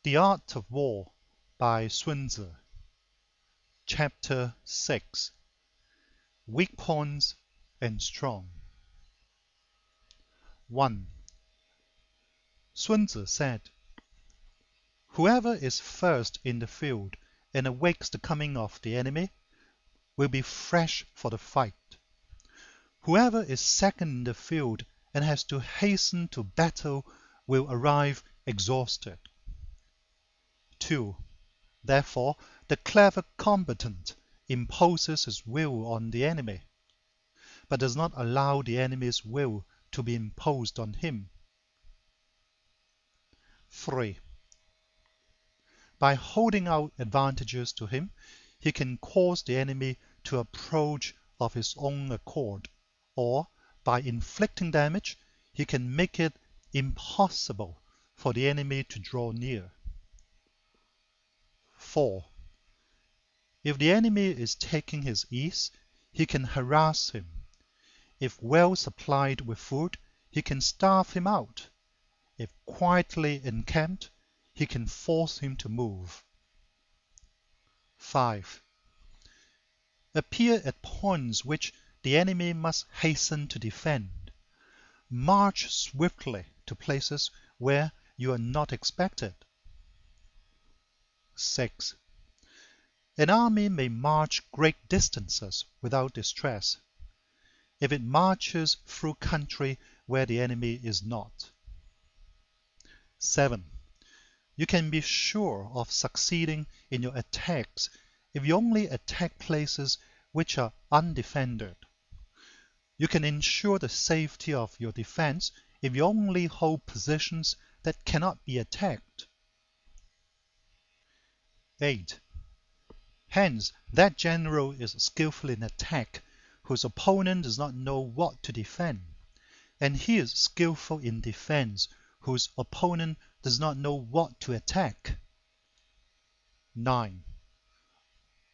The Art of War by Sun Tzu. Chapter 6. Weak Points and Strong. 1. Sun Tzu said, "Whoever is first in the field and awakes the coming of the enemy will be fresh for the fight. Whoever is second in the field and has to hasten to battle will arrive exhausted." 2. Therefore, the clever combatant imposes his will on the enemy, but does not allow the enemy's will to be imposed on him. 3. By holding out advantages to him, he can cause the enemy to approach of his own accord, or by inflicting damage, he can make it impossible for the enemy to draw near. 4. If the enemy is taking his ease, he can harass him. If well supplied with food, he can starve him out. If quietly encamped, he can force him to move. 5. Appear at points which the enemy must hasten to defend. March swiftly to places where you are not expected. 6. An army may march great distances without distress, if it marches through country where the enemy is not. 7. You can be sure of succeeding in your attacks if you only attack places which are undefended. You can ensure the safety of your defense if you only hold positions that cannot be attacked. 8. Hence, that general is skillful in attack whose opponent does not know what to defend, and he is skillful in defense whose opponent does not know what to attack. 9.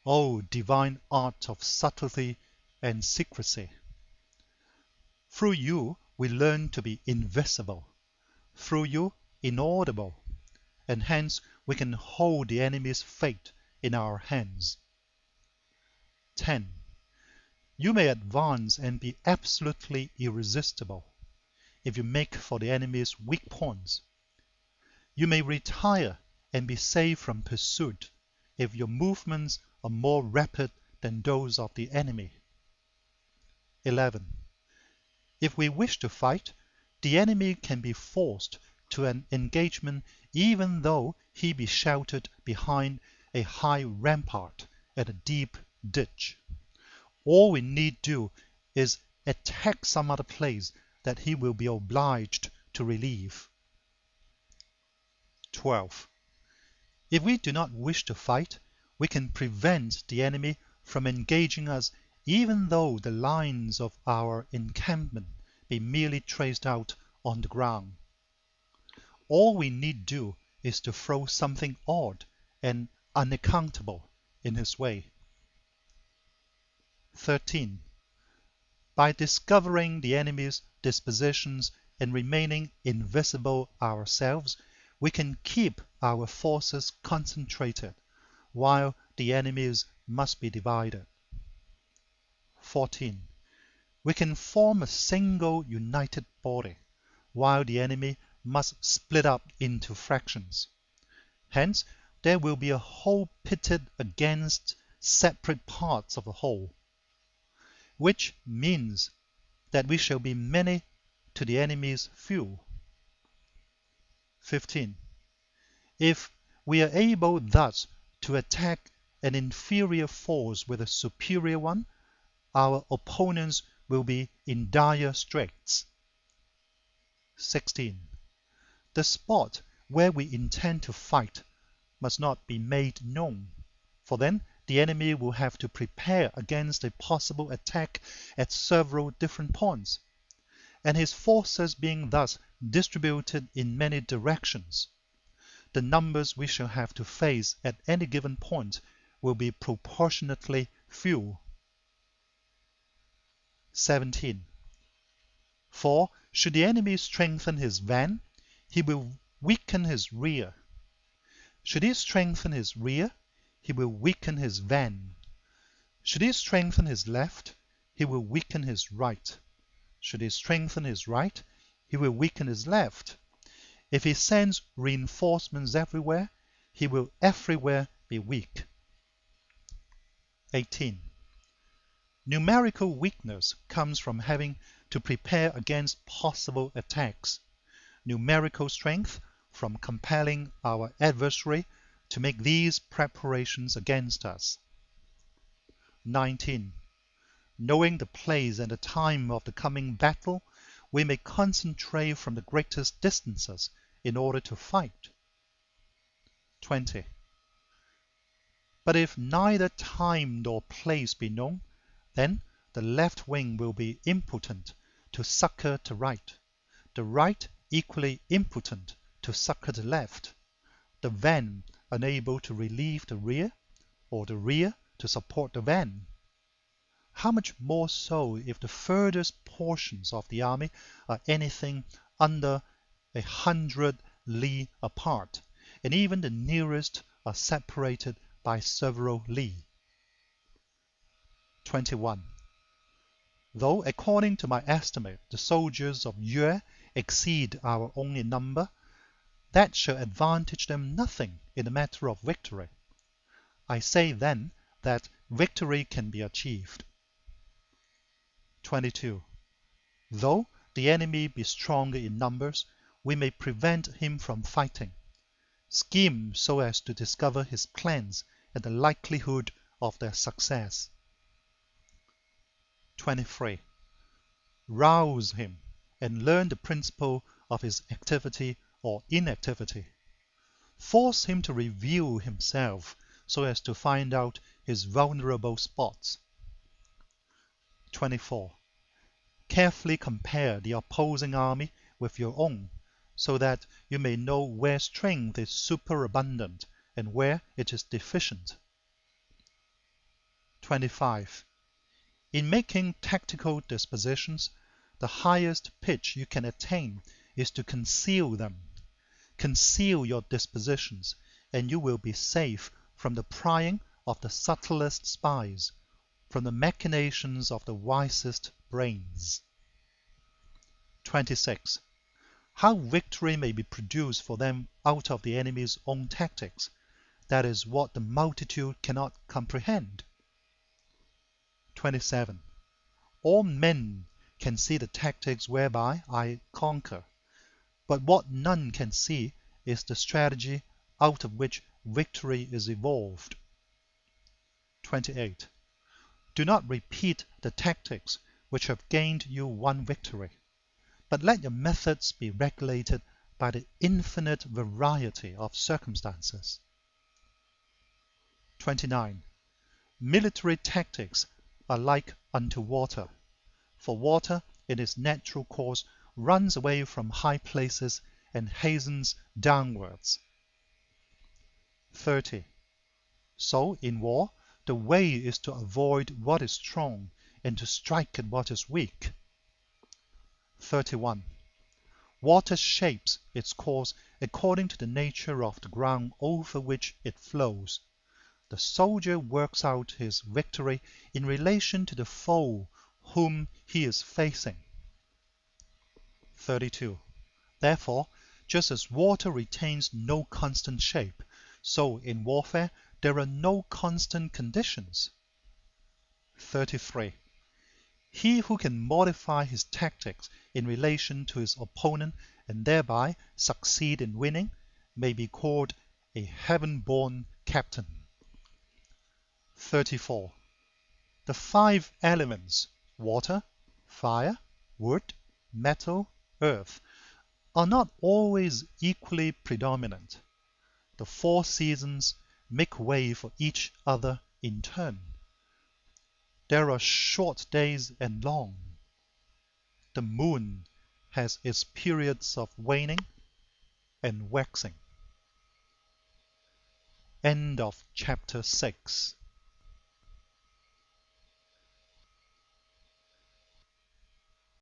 O divine art of subtlety and secrecy! Through you we learn to be invisible, through you inaudible, and hence we can hold the enemy's fate in our hands. 10. You may advance and be absolutely irresistible if you make for the enemy's weak points. You may retire and be safe from pursuit if your movements are more rapid than those of the enemy. 11. If we wish to fight, the enemy can be forced to an engagement even though he be sheltered behind a high rampart and a deep ditch. All we need do is attack some other place that he will be obliged to relieve. 12. If we do not wish to fight, we can prevent the enemy from engaging us even though the lines of our encampment be merely traced out on the ground. All we need do is to throw something odd and unaccountable in his way. 13. By discovering the enemy's dispositions and remaining invisible ourselves, we can keep our forces concentrated, while the enemy's must be divided. 14. We can form a single united body, while the enemy must split up into fractions. Hence, there will be a whole pitted against separate parts of a whole, which means that we shall be many to the enemy's few. 15. If we are able thus to attack an inferior force with a superior one, our opponents will be in dire straits. 16. The spot where we intend to fight must not be made known, for then the enemy will have to prepare against a possible attack at several different points, and his forces being thus distributed in many directions, the numbers we shall have to face at any given point will be proportionately few. 17. For should the enemy strengthen his van, he will weaken his rear. Should he strengthen his rear, he will weaken his van. Should he strengthen his left, he will weaken his right. Should he strengthen his right, he will weaken his left. If he sends reinforcements everywhere, he will everywhere be weak. 18. Numerical weakness comes from having to prepare against possible attacks. Numerical strength from compelling our adversary to make these preparations against us. 19. Knowing the place and the time of the coming battle, we may concentrate from the greatest distances in order to fight. 20. But if neither time nor place be known, then the left wing will be impotent to succor the right, the right equally impotent to succor the left, the van unable to relieve the rear, or the rear to support the van. How much more so if the furthest portions of the army are anything under 100 li apart, and even the nearest are separated by several li. 21. Though according to my estimate the soldiers of Yue exceed our own in number, that shall advantage them nothing in the matter of victory. I say then that victory can be achieved. 22. Though the enemy be stronger in numbers, we may prevent him from fighting. Scheme so as to discover his plans and the likelihood of their success. 23. Rouse him and learn the principle of his activity or inactivity. Force him to review himself so as to find out his vulnerable spots. 24. Carefully compare the opposing army with your own, so that you may know where strength is superabundant and where it is deficient. 25. In making tactical dispositions, the highest pitch you can attain is to conceal them. Conceal your dispositions, and you will be safe from the prying of the subtlest spies, from the machinations of the wisest brains. 26. How victory may be produced for them out of the enemy's own tactics, that is what the multitude cannot comprehend. 27. All men can see the tactics whereby I conquer, but what none can see is the strategy out of which victory is evolved. 28. Do not repeat the tactics which have gained you one victory, but let your methods be regulated by the infinite variety of circumstances. 29. Military tactics are like unto water, for water in its natural course runs away from high places and hastens downwards. 30. So in war, the way is to avoid what is strong and to strike at what is weak. 31. Water shapes its course according to the nature of the ground over which it flows. The soldier works out his victory in relation to the foe whom he is facing. 32. Therefore, just as water retains no constant shape, so in warfare there are no constant conditions. 33. He who can modify his tactics in relation to his opponent and thereby succeed in winning may be called a heaven-born captain. 34. The 5 elements, water, fire, wood, metal, earth, are not always equally predominant. The 4 seasons make way for each other in turn. There are short days and long. The moon has its periods of waning and waxing. End of chapter 6.